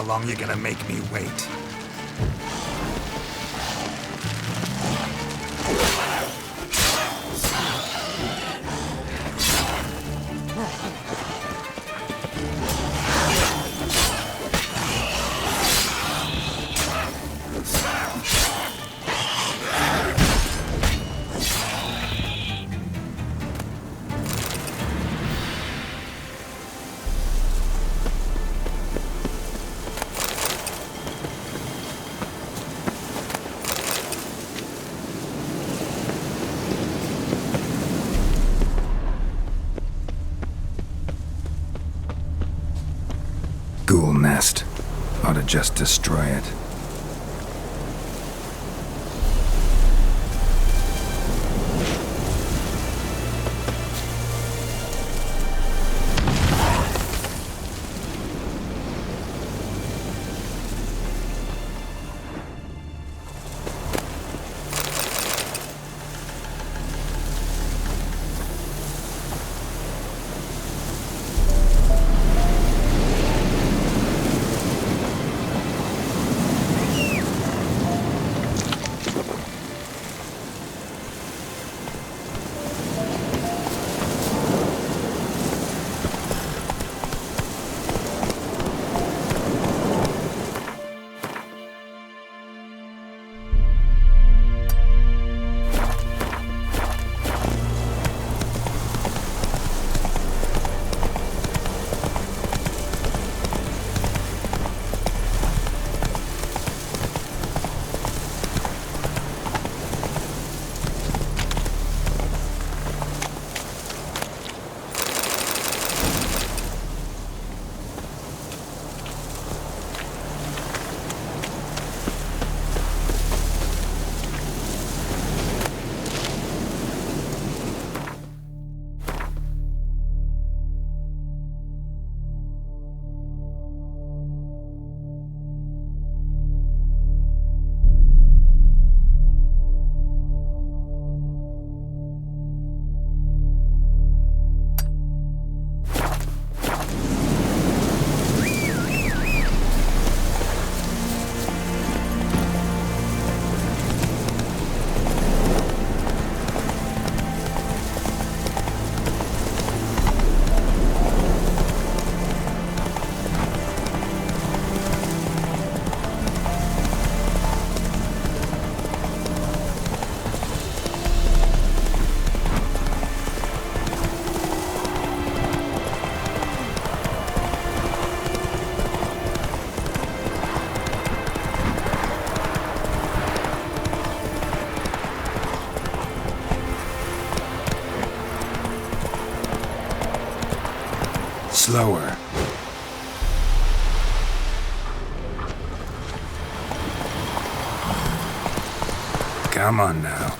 long you gonna make me wait? Ghoul nest. Ought to just destroy it. Slower. Come on now.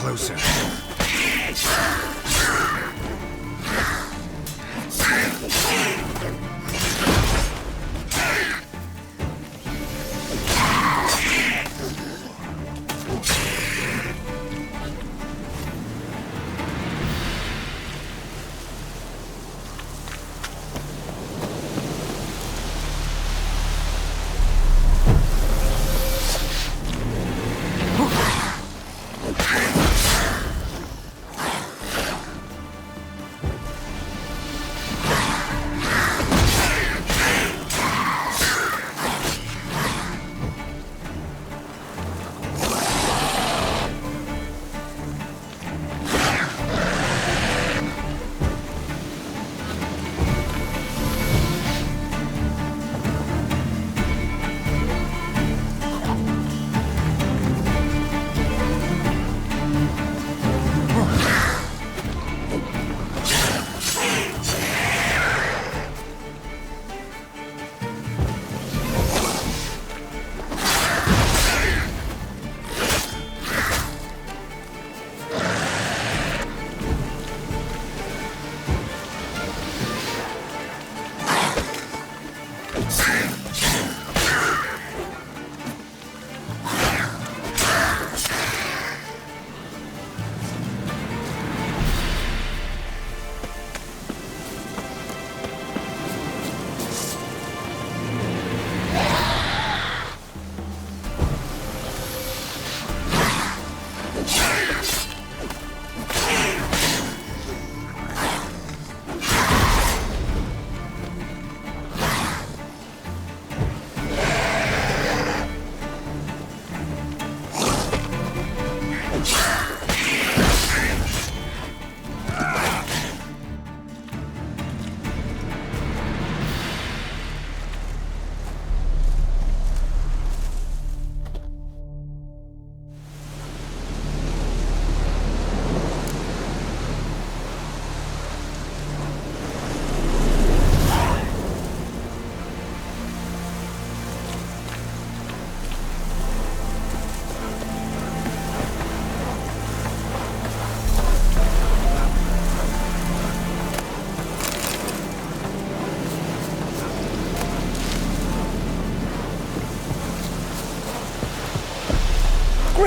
closer.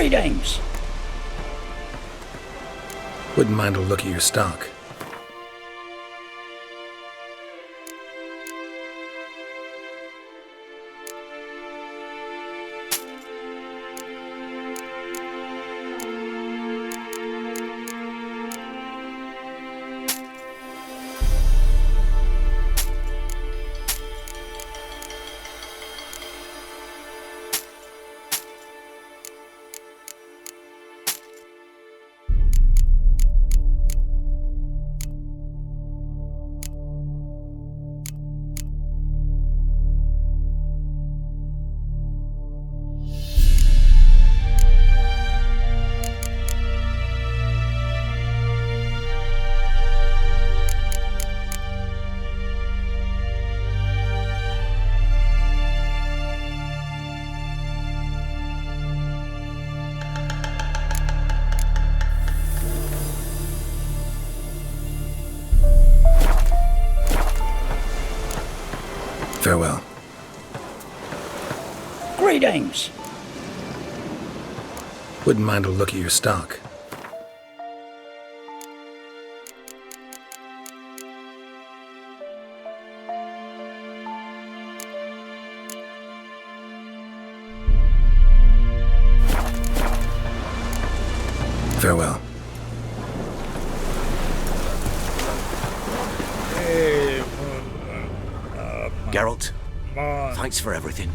Greetings! Wouldn't mind a look at your stock. Farewell. Greetings! Wouldn't mind a look at your stock. Farewell. Geralt, thanks for everything.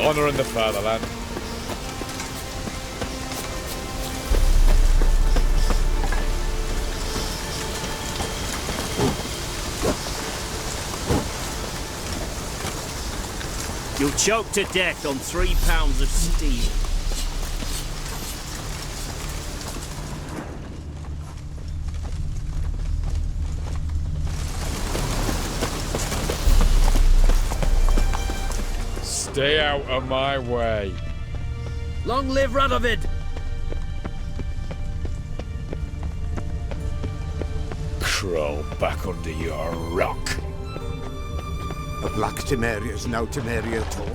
honouring the fatherland. You'll choke to death on 3 pounds of steel. Stay out of my way. Long live Radovid! Crawl back under your rock. A black Temeria is no Temeria at all.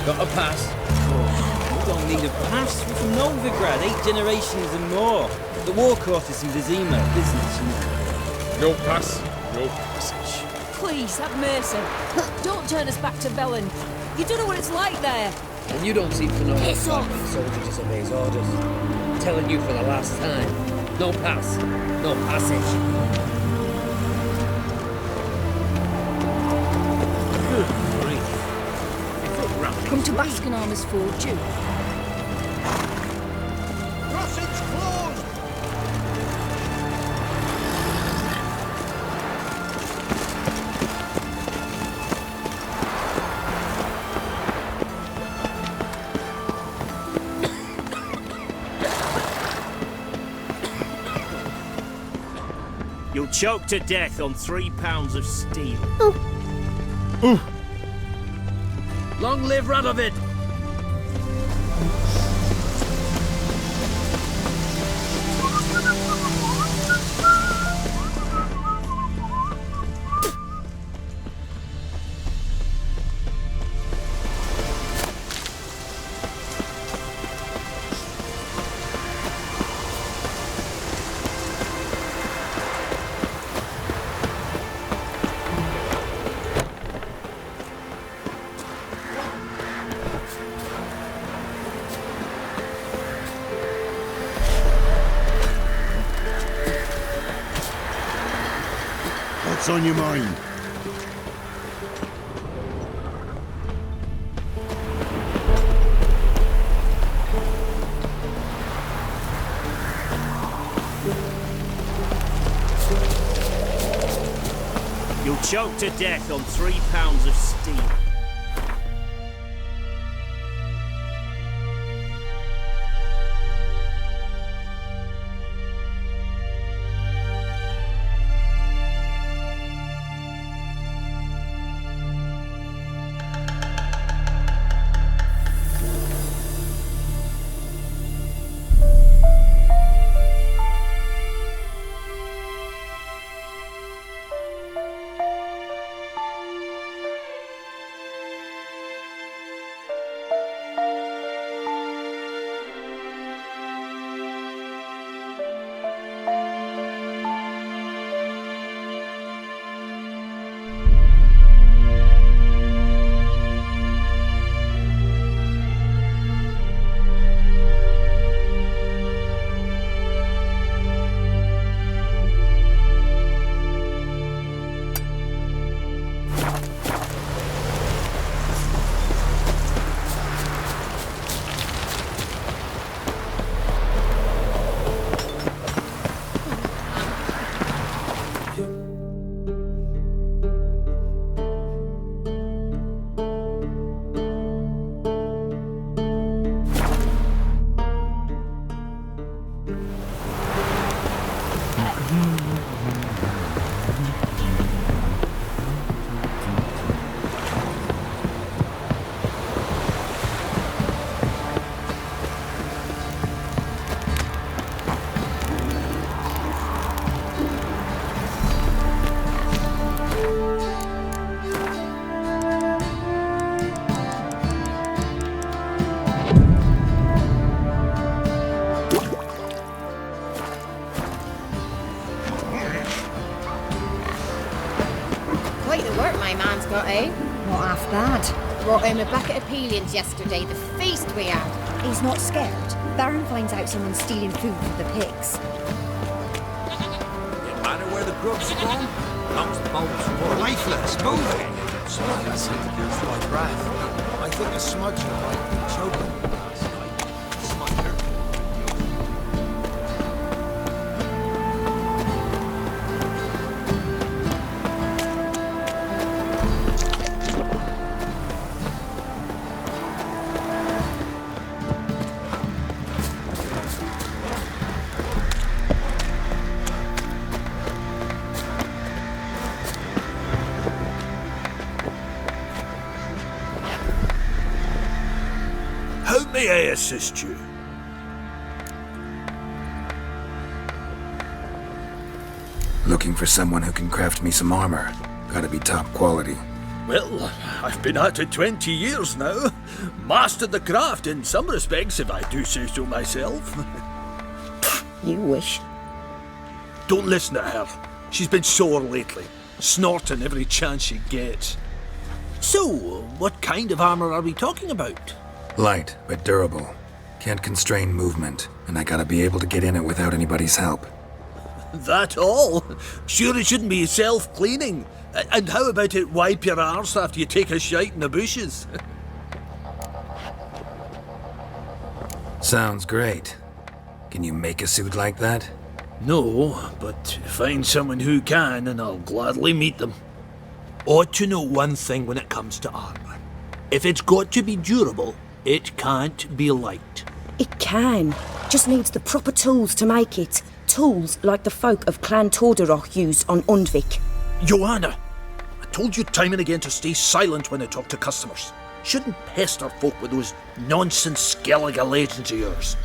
Got a pass? Oh, you don't need a pass. We're from Novigrad, 8 generations and more. The war quarters in Vizima, business, you know. No pass, no passage. Please, have mercy. Don't turn us back to Bellin. You don't know what it's like there. And you don't seem to know Piss how off. the soldier disobeys orders. I'm telling you for the last time. No pass, no passage. Come to Baskenarmer's Ford, Jew. Crossing's closed! You'll choke to death on 3 pounds of steel. Long live Radovid! What's on your mind? You'll choke to death on 3 pounds of steel. Quite the work my man's got, eh? Not half bad. Brought home a bucket of peelings yesterday, the feast we had. He's not scared. Baron finds out someone's stealing food for the pigs. Doesn't matter where the grub's from. Amongst the bones for Lifeless, moving! Smoking seemed to catch my breath. I think a smudger might be choking. Smudger? How may I assist you? Looking for someone who can craft me some armor. Gotta be top quality. Well, I've been at it 20 years now. Mastered the craft in some respects, if I do say so myself. You wish. Don't listen to her. She's been sore lately, snorting every chance she gets. So, what kind of armor are we talking about? Light, but durable. Can't constrain movement, and I gotta be able to get in it without anybody's help. That all? Sure it shouldn't be self-cleaning. And how about it wipe your arse after you take a shite in the bushes? Sounds great. Can you make a suit like that? No, but find someone who can and I'll gladly meet them. Ought to know one thing when it comes to armor. If it's got to be durable, it can't be light. It can. Just needs the proper tools to make it. Tools like the folk of Clan Torderoch used on Undvik. Joanna, I told you time and again to stay silent when I talk to customers. Shouldn't pester folk with those nonsense Skellige legends of yours.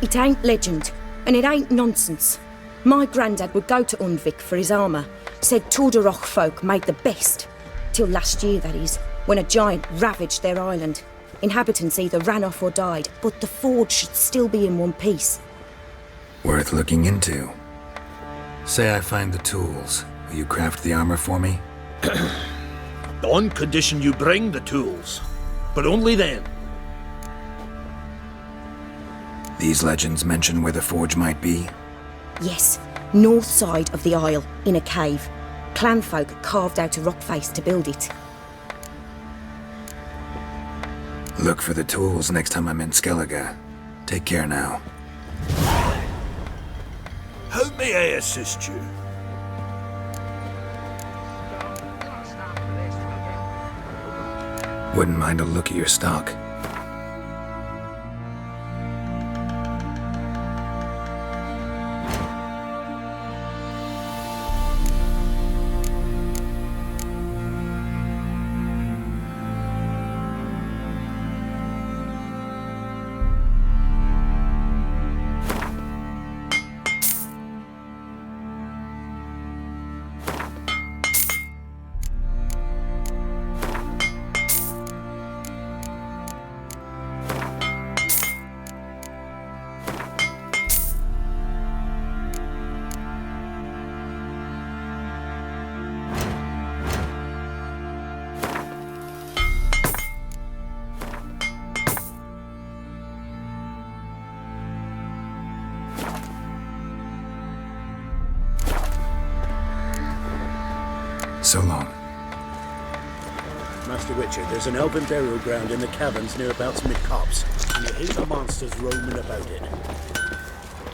It ain't legend, and it ain't nonsense. My granddad would go to Undvik for his armour. Said Torderoch folk made the best. Till last year, that is, when a giant ravaged their island. Inhabitants either ran off or died, but the forge should still be in one piece. Worth looking into. Say I find the tools. Will you craft the armor for me? On condition you bring the tools. But only then. These legends mention where the forge might be? Yes, north side of the isle, in a cave. Clanfolk carved out a rock face to build it. Look for the tools next time I'm in Skellige. Take care now. How may I assist you? Wouldn't mind a look at your stock. So long. Master Witcher, there's an elven burial ground in the caverns nearabouts mid-copse, and a heap of monsters roaming about it.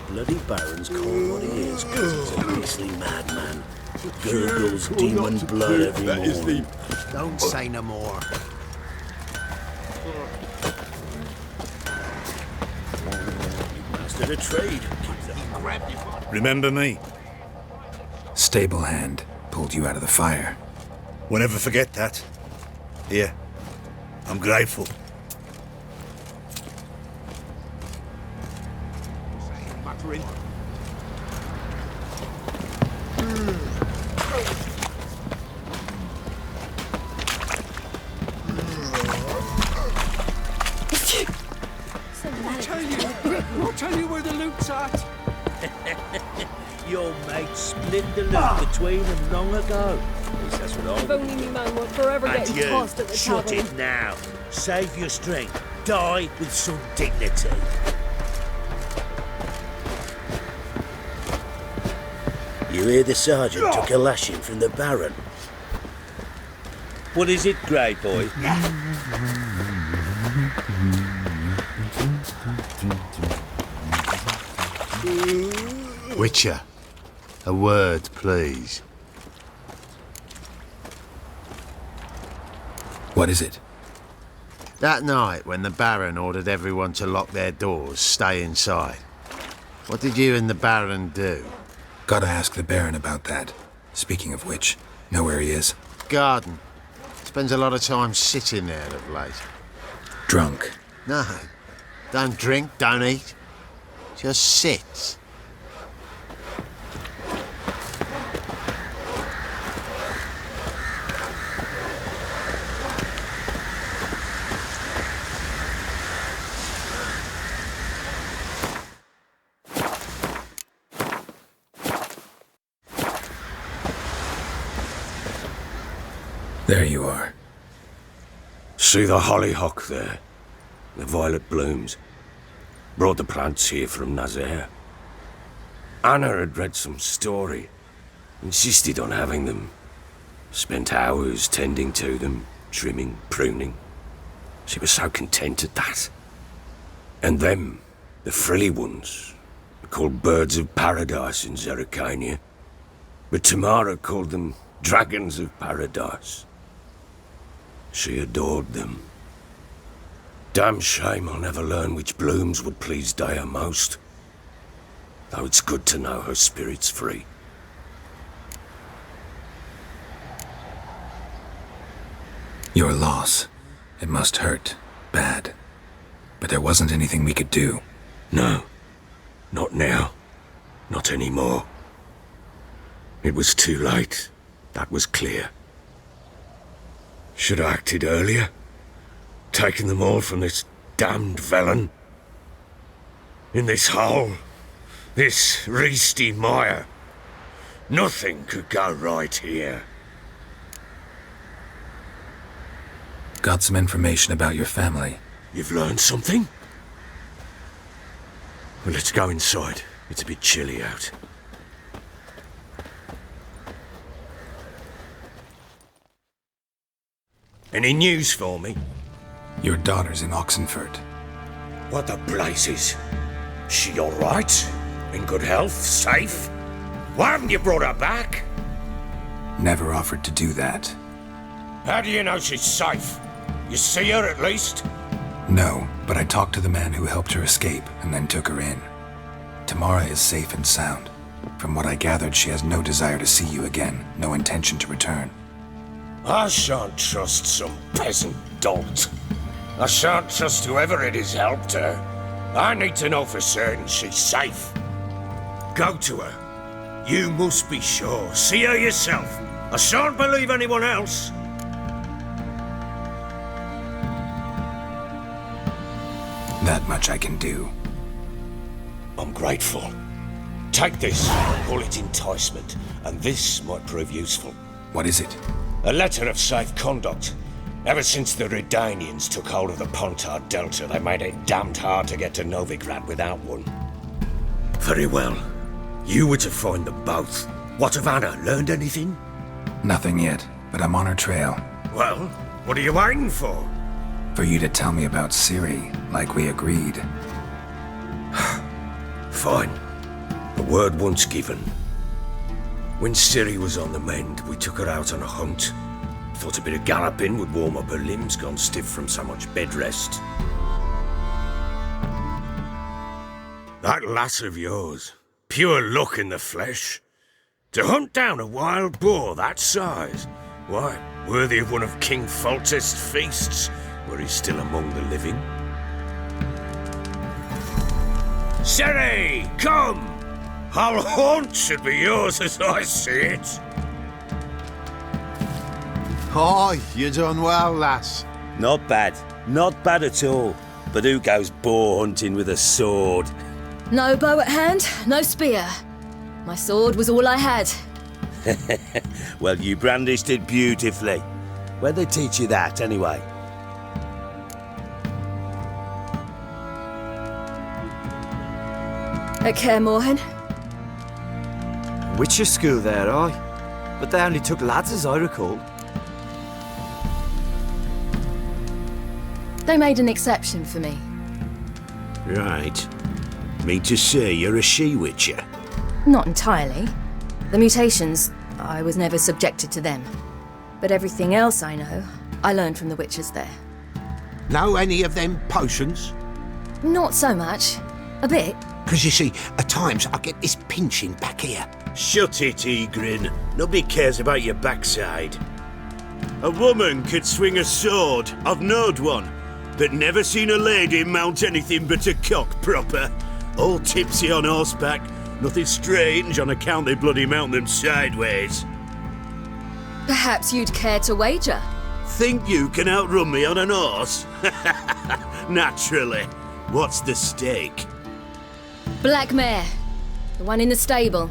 Bloody Baron's called what he is, because he's a beastly madman. Gurgles demon blood every morning. Don't say no more. Mastered a trade. Remember me? Stable hand pulled you out of the fire. We'll never forget that. Here, I'm grateful. I'll tell you where the loot's at. Your mate split the loot between them long ago. At least that's what I If only me man were forever And getting you, tossed at the shut tavern. it now. Save your strength. Die with some dignity. You hear the sergeant took a lashing from the Baron? What is it, Grey Boy? Witcher, a word, please. What is it? That night when the Baron ordered everyone to lock their doors, stay inside. What did you and the Baron do? Gotta ask the Baron about that. Speaking of which, know where he is? Garden. Spends a lot of time sitting there of late. Drunk. No. Don't drink, don't eat. Just sits. There you are. See the hollyhock there? The violet blooms. Brought the plants here from Nazaire. Anna had read some story. Insisted on having them. Spent hours tending to them, trimming, pruning. She was so content at that. And them, the frilly ones, are called birds of paradise in Zerrikania. But Tamara called them dragons of paradise. She adored them. Damn shame I'll never learn which blooms would please Dea most. Though it's good to know her spirit's free. Your loss. It must hurt. Bad. But there wasn't anything we could do. No. Not now. Not anymore. It was too late. That was clear. Should have acted earlier. Taken them all from this damned villain. In this hole. This reesty mire. Nothing could go right here. Got some information about your family. You've learned something? Well, let's go inside. It's a bit chilly out. Any news for me? Your daughter's in Oxenford. What the blazes? She all right? In good health? Safe? Why haven't you brought her back? Never offered to do that. How do you know she's safe? You see her at least? No, but I talked to the man who helped her escape and then took her in. Tamara is safe and sound. From what I gathered, she has no desire to see you again, no intention to return. I shan't trust some peasant dolt. I shan't trust whoever it is helped her. I need to know for certain she's safe. Go to her. You must be sure. See her yourself. I shan't believe anyone else. That much I can do. I'm grateful. Take this, call it enticement, and this might prove useful. What is it? A letter of safe conduct. Ever since the Redanians took hold of the Pontard Delta, they made it damned hard to get to Novigrad without one. Very well. You were to find them both. What of Anna? Learned anything? Nothing yet, but I'm on her trail. Well, what are you waiting for? For you to tell me about Ciri, like we agreed. Fine. A word once given. When Ciri was on the mend, we took her out on a hunt. Thought a bit of galloping would warm up her limbs gone stiff from so much bed rest. That lass of yours, pure luck in the flesh. To hunt down a wild boar that size, why, worthy of one of King Foltest's feasts, were he still among the living. Ciri, come! Our haunt should be yours as I see it. Aye, you done well, lass. Not bad. Not bad at all. But who goes boar hunting with a sword? No bow at hand, no spear. My sword was all I had. Well, you brandished it beautifully. Where'd they teach you that, anyway? At Kaer Morhen. Witcher school there, aye. But they only took lads as I recall. They made an exception for me. Right. Mean to say you're a she-witcher? Not entirely. The mutations, I was never subjected to them. But everything else I know, I learned from the witches there. Know any of them potions? Not so much. A bit. Because you see, at times I get this pinching back here. Shut it, Egrin. Nobody cares about your backside. A woman could swing a sword. I've knowed one. But never seen a lady mount anything but a cock proper. All tipsy on horseback. Nothing strange on account they bloody mount them sideways. Perhaps you'd care to wager? Think you can outrun me on an horse? Naturally. What's the stake? Black mare. The one in the stable.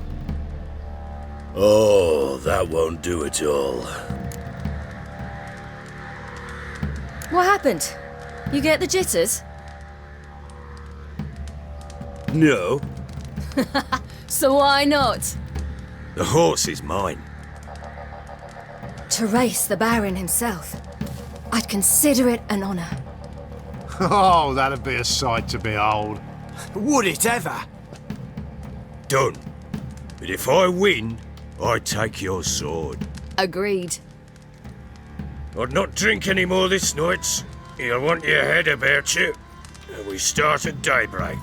Oh, that won't do it all. What happened? You get the jitters? No. So why not? The horse is mine. To race the Baron himself. I'd consider it an honour. Oh, that'd be a sight to behold. Would it ever? Done. But if I win, I take your sword. Agreed. I'd not drink any more this night. You'll want your head about you. And we start at daybreak.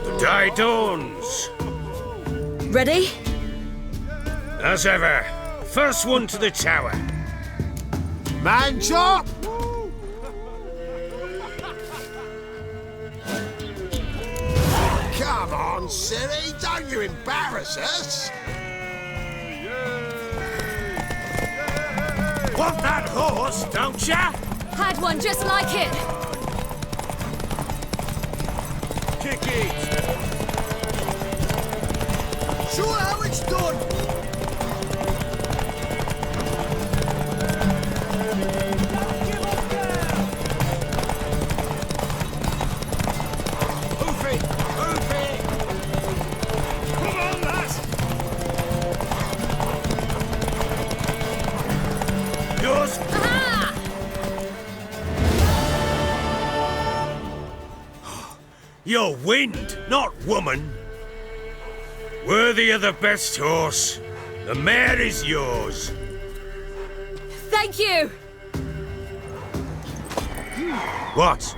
The day dawns. Ready? As ever, first one to the tower. Man chop! Come on, Ciri, don't you embarrass us! Want that horse, don't ya? Had one just like it. Kick it. Show how it's done. Hoof it! Hoof it! Come on, lads! Yours! Aha! You're wind, not woman. Worthy of the best horse. The mare is yours. Thank you! What?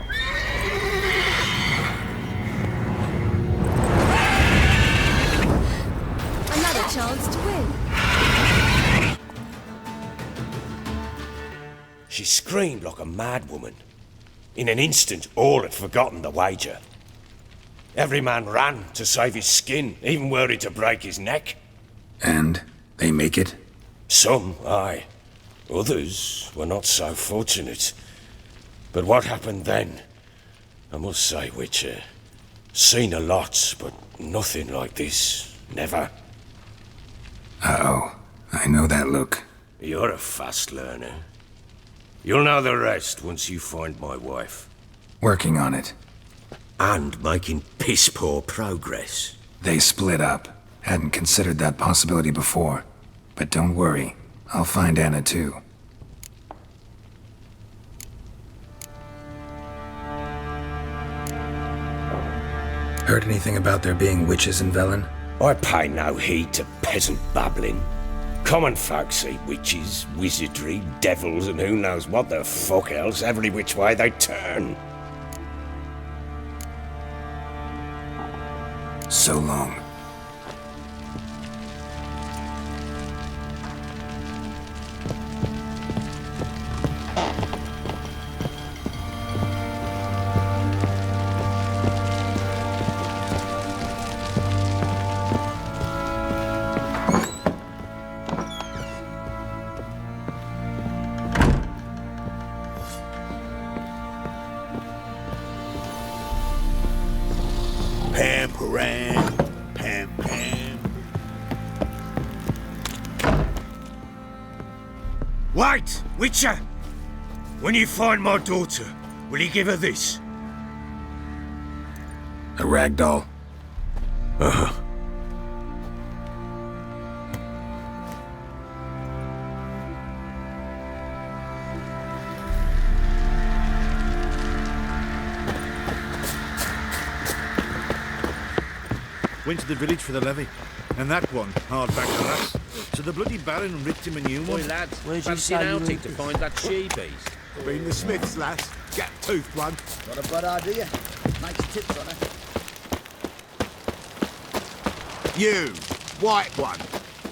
Another chance to win. She screamed like a mad woman. In an instant, all had forgotten the wager. Every man ran to save his skin, even were it to break his neck. And they make it? Some, aye. Others were not so fortunate. But what happened then? I must say, Witcher, seen a lot, but nothing like this. Never. Uh-oh. I know that look. You're a fast learner. You'll know the rest once you find my wife. Working on it. And making piss-poor progress. They split up. Hadn't considered that possibility before. But don't worry. I'll find Anna too. Heard anything about there being witches in Velen? I pay no heed to peasant babbling. Common folk see witches, wizardry, devils, and who knows what the fuck else every which way they turn. So long. Pam, param, pam, pam. Wait, Witcher! When you find my daughter, will you give her this? A rag doll. Uh-huh. Went to the village for the levy, and that one hard back to us. So the bloody Baron ripped him a new one. Boy, lads, Where'd you fancy say an you outing were? to find that she-beast? Been the Smiths, lass. Gap-toothed one. Not a bad idea. Makes tips on her. You, white one.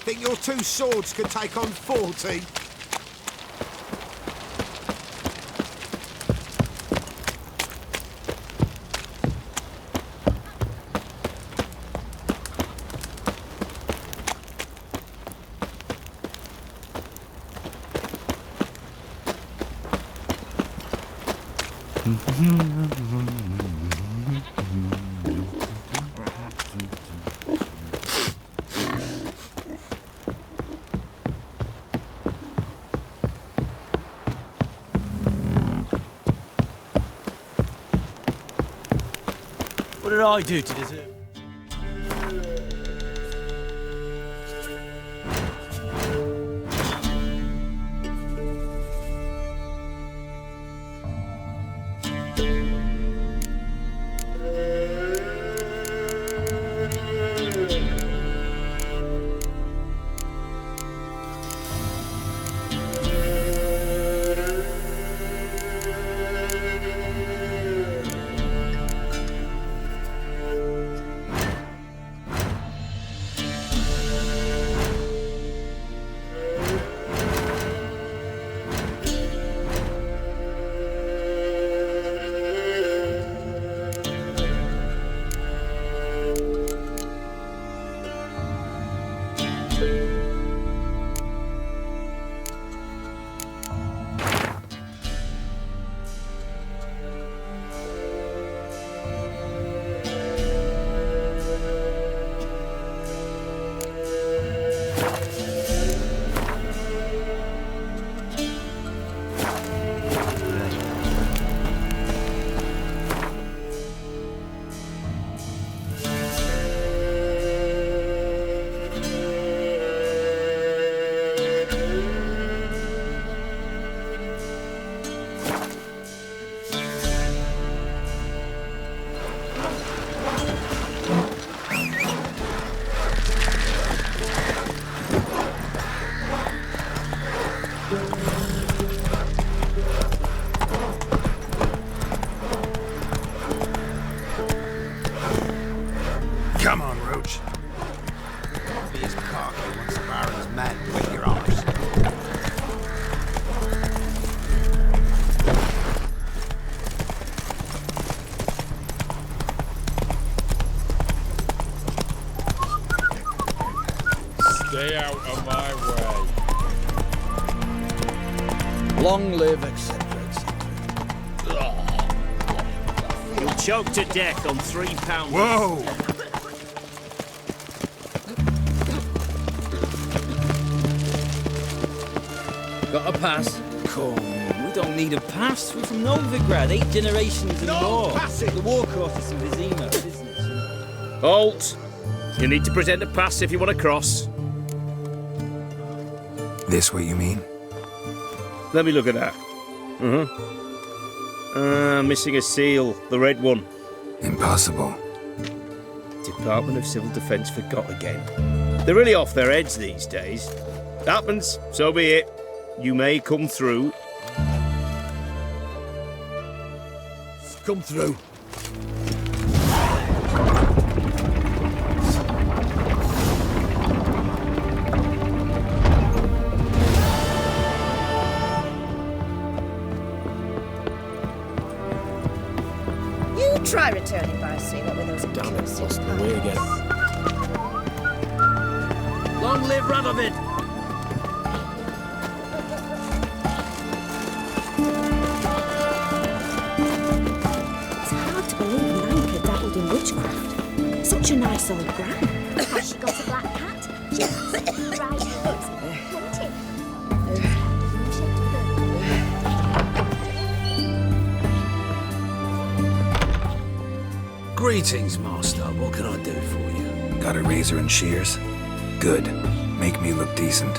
Think your two swords could take on 40? What did I do to deserve? Come on, Roach. Be as cocky once the Baron's mad with your arms. Stay out of my way. Long live, etc., etc. You'll choke to death on £3. Whoa! Got a pass? Come, we don't need a pass. We're from Novigrad, 8 generations and more. The war course in Vizima, business. Halt! You need to present a pass if you want to cross. This what you mean? Let me look at that. Missing a seal, the red one. Impossible. Department of Civil Defence forgot again. They're really off their heads these days. Happens, so be it. You may come through. Come through. You try returning by sea, what with those Damn it, accursed lost my way again. Long live Radovid! It's hard to believe Nanka dabbled in witchcraft. Such a nice old gran. Has she got a black cat? Yes. Right, won't it? Greetings, Master. What can I do for you? Got a razor and shears? Good. Make me look decent.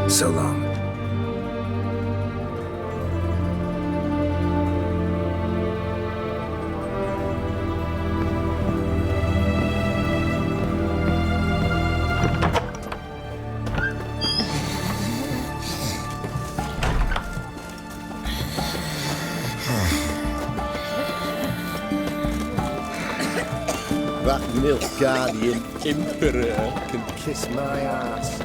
So long. That Nilfgaardian Emperor can kiss my ass.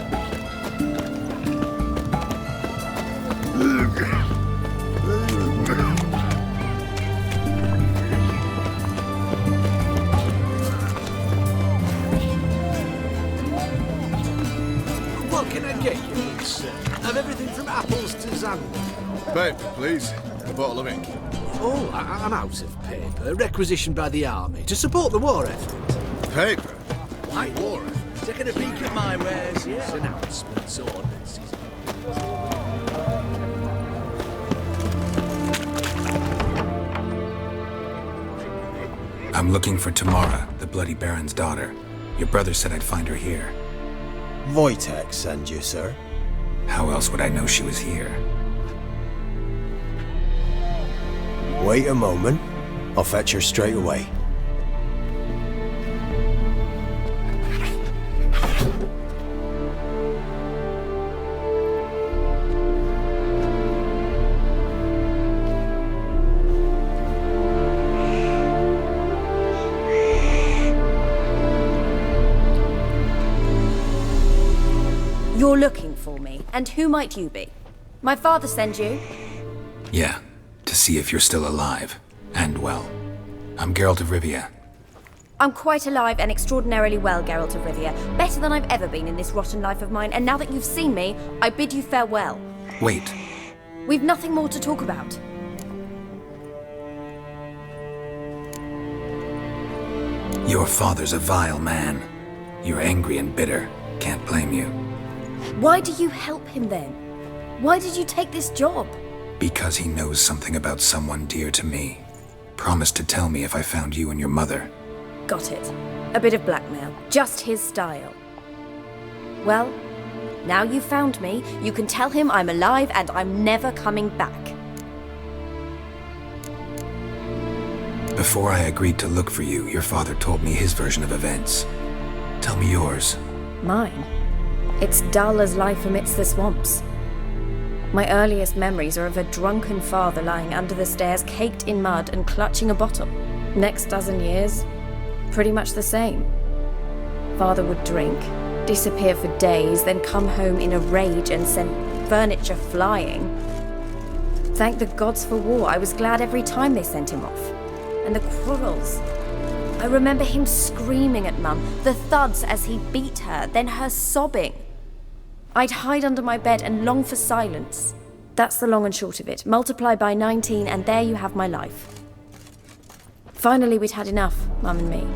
What can I get you, sir? Have everything from apples to Xander. Paper, please. A bottle of ink. Oh, I'm out of paper. Requisitioned by the army to support the war effort. Paper? Aye, war effort. Taking a peek at my wares, yes. Announcements, ordinances. I'm looking for Tamara, the Bloody Baron's daughter. Your brother said I'd find her here. Wojtek send you, sir. How else would I know she was here? Wait a moment. I'll fetch her straight away. You're looking for me, and who might you be? My father sent you? Yeah, to see if you're still alive. And well. I'm Geralt of Rivia. I'm quite alive and extraordinarily well, Geralt of Rivia. Better than I've ever been in this rotten life of mine, and now that you've seen me, I bid you farewell. Wait. We've nothing more to talk about. Your father's a vile man. You're angry and bitter. Can't blame you. Why do you help him then? Why did you take this job? Because he knows something about someone dear to me. Promised to tell me if I found you and your mother. Got it. A bit of blackmail. Just his style. Well, now you've found me, you can tell him I'm alive and I'm never coming back. Before I agreed to look for you, your father told me his version of events. Tell me yours. Mine? It's dull as life amidst the swamps. My earliest memories are of a drunken father lying under the stairs, caked in mud and clutching a bottle. Next dozen years, pretty much the same. Father would drink, disappear for days, then come home in a rage and send furniture flying. Thank the gods for war. I was glad every time they sent him off. And the quarrels. I remember him screaming at Mum, the thuds as he beat her, then her sobbing. I'd hide under my bed and long for silence. That's the long and short of it. Multiply by 19 and there you have my life. Finally, we'd had enough, Mum and me.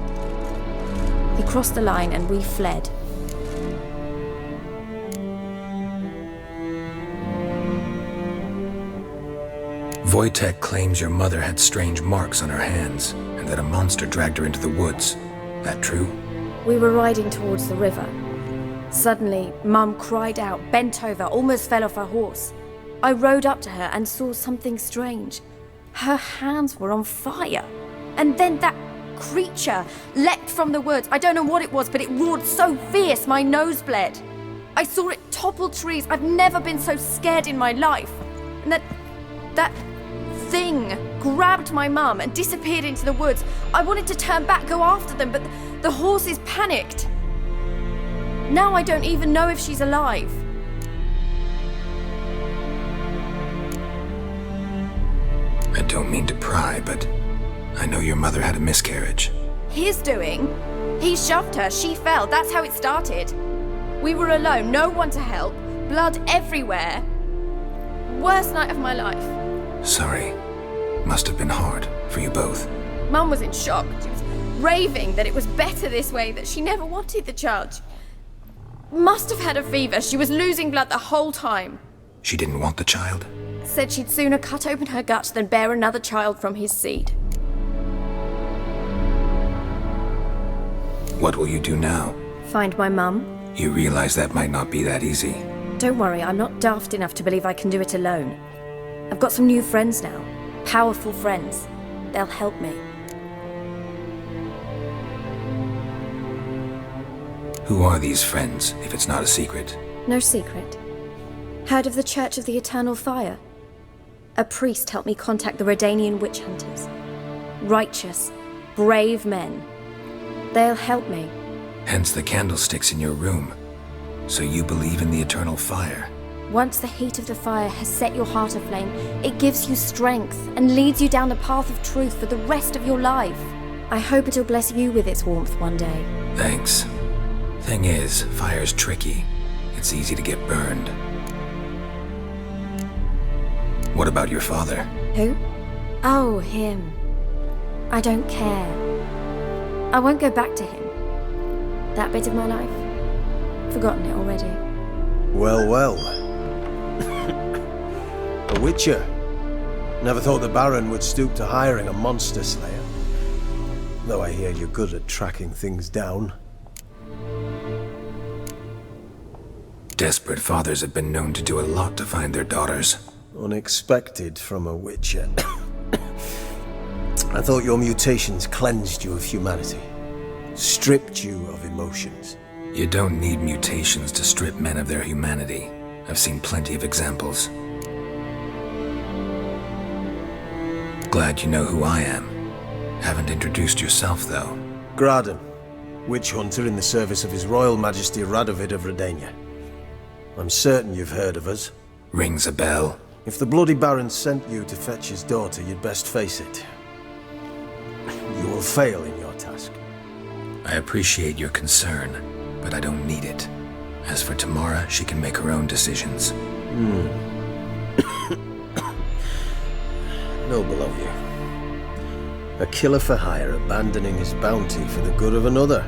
He crossed the line and we fled. Wojtek claims your mother had strange marks on her hands, and that a monster dragged her into the woods. That true? We were riding towards the river. Suddenly, Mum cried out, bent over, almost fell off her horse. I rode up to her and saw something strange. Her hands were on fire. And then that creature leapt from the woods. I don't know what it was, but it roared so fierce my nose bled. I saw it topple trees. I've never been so scared in my life. And that thing grabbed my mum and disappeared into the woods. I wanted to turn back, go after them, but the horses panicked. Now I don't even know if she's alive. I don't mean to pry, but I know your mother had a miscarriage. His doing. He shoved her, she fell, that's how it started. We were alone, no one to help, blood everywhere. Worst night of my life. Sorry. Must have been hard for you both. Mum was in shock. She was raving that it was better this way, that she never wanted the child. Must have had a fever. She was losing blood the whole time. She didn't want the child? Said she'd sooner cut open her gut than bear another child from his seed. What will you do now? Find my mum. You realize that might not be that easy. Don't worry, I'm not daft enough to believe I can do it alone. I've got some new friends now. Powerful friends. They'll help me. Who are these friends, if it's not a secret? No secret. Heard of the Church of the Eternal Fire? A priest helped me contact the Redanian witch hunters. Righteous, brave men. They'll help me. Hence the candlesticks in your room. So you believe in the eternal fire? Once the heat of the fire has set your heart aflame, it gives you strength and leads you down the path of truth for the rest of your life. I hope it'll bless you with its warmth one day. Thanks. Thing is, fire's tricky. It's easy to get burned. What about your father? Who? Oh, him. I don't care. I won't go back to him. That bit of my life. Forgotten it already. Well, well. A witcher. Never thought the Baron would stoop to hiring a monster slayer. Though I hear you're good at tracking things down. Desperate fathers have been known to do a lot to find their daughters. Unexpected from a witcher. I thought your mutations cleansed you of humanity. Stripped you of emotions. You don't need mutations to strip men of their humanity. I've seen plenty of examples. Glad you know who I am. Haven't introduced yourself, though. Graden, witch hunter in the service of His Royal Majesty Radovid of Redania. I'm certain you've heard of us. Rings a bell. If the Bloody Baron sent you to fetch his daughter, you'd best face it. You will fail in your task. I appreciate your concern, but I don't need it. As for Tamara, she can make her own decisions. Noble of you. A killer for hire abandoning his bounty for the good of another.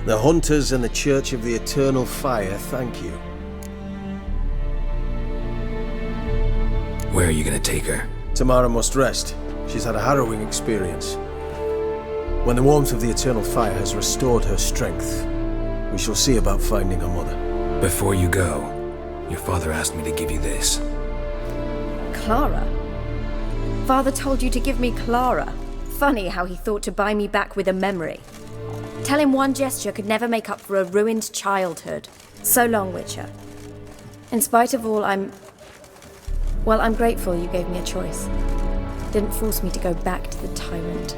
The hunters and the Church of the Eternal Fire thank you. Where are you gonna take her? Tamara must rest. She's had a harrowing experience. When the warmth of the Eternal Fire has restored her strength, we shall see about finding her mother. Before you go, your father asked me to give you this. Clara? Father told you to give me Clara. Funny how he thought to buy me back with a memory. Tell him one gesture could never make up for a ruined childhood. So long, Witcher. In spite of all, I'm grateful you gave me a choice. Didn't force me to go back to the tyrant.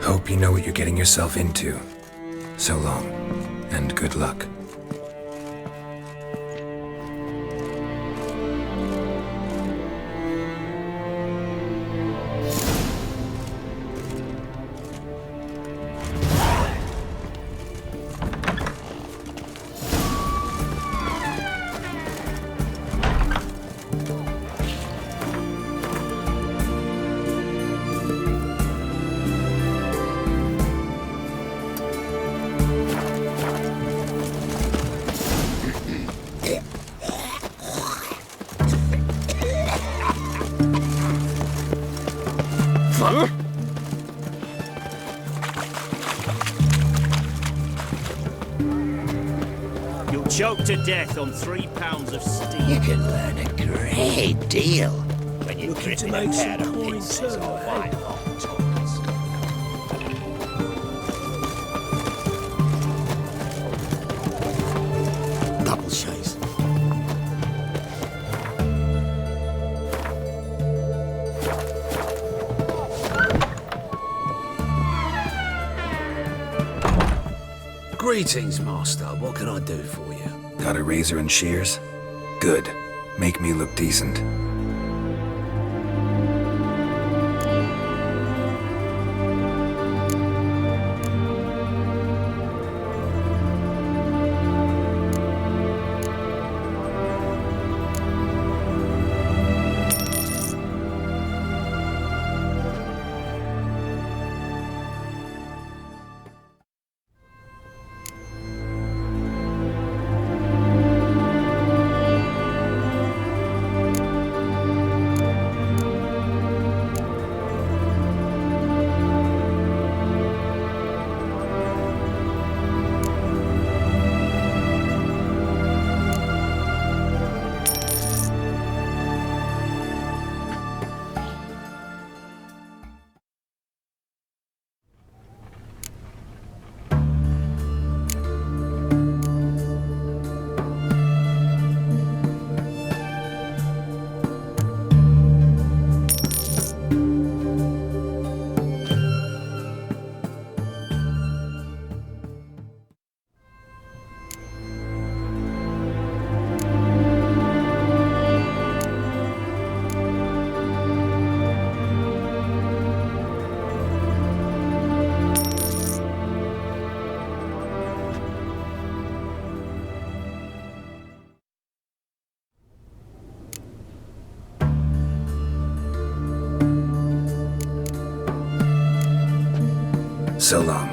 Hope you know what you're getting yourself into. So long, and good luck. You'll choke to death on 3 pounds of steel. You can learn a great deal When you're dripping a pair of pincers or white hot tongues. double chase. Greetings, Master. What can I do for you? Got a razor and shears? Good. Make me look decent. So long.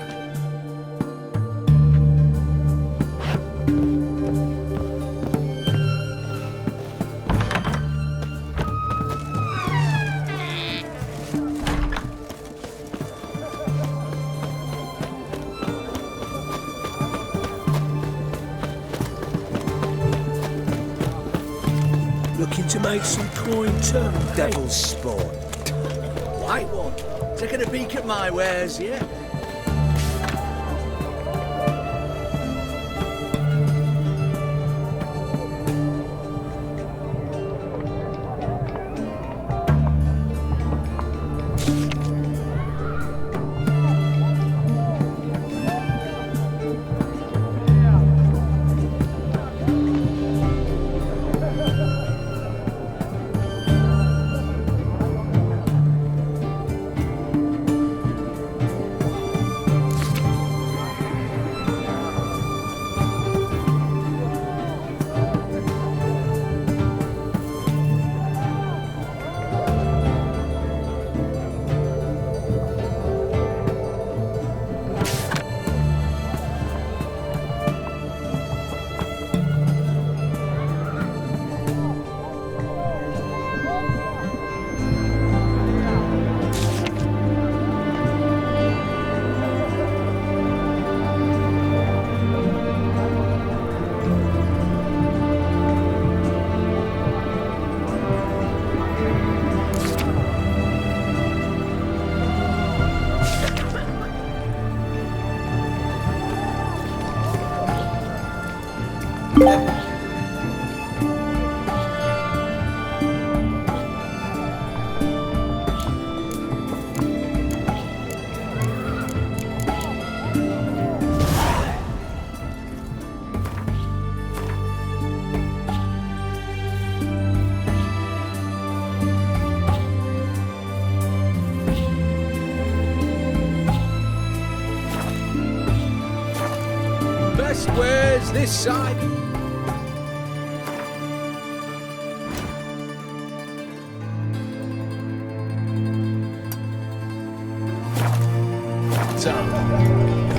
Looking to make some coin turn. Devil's spawn. White one. Taking a peek at my wares, yeah? Best wares this side. So,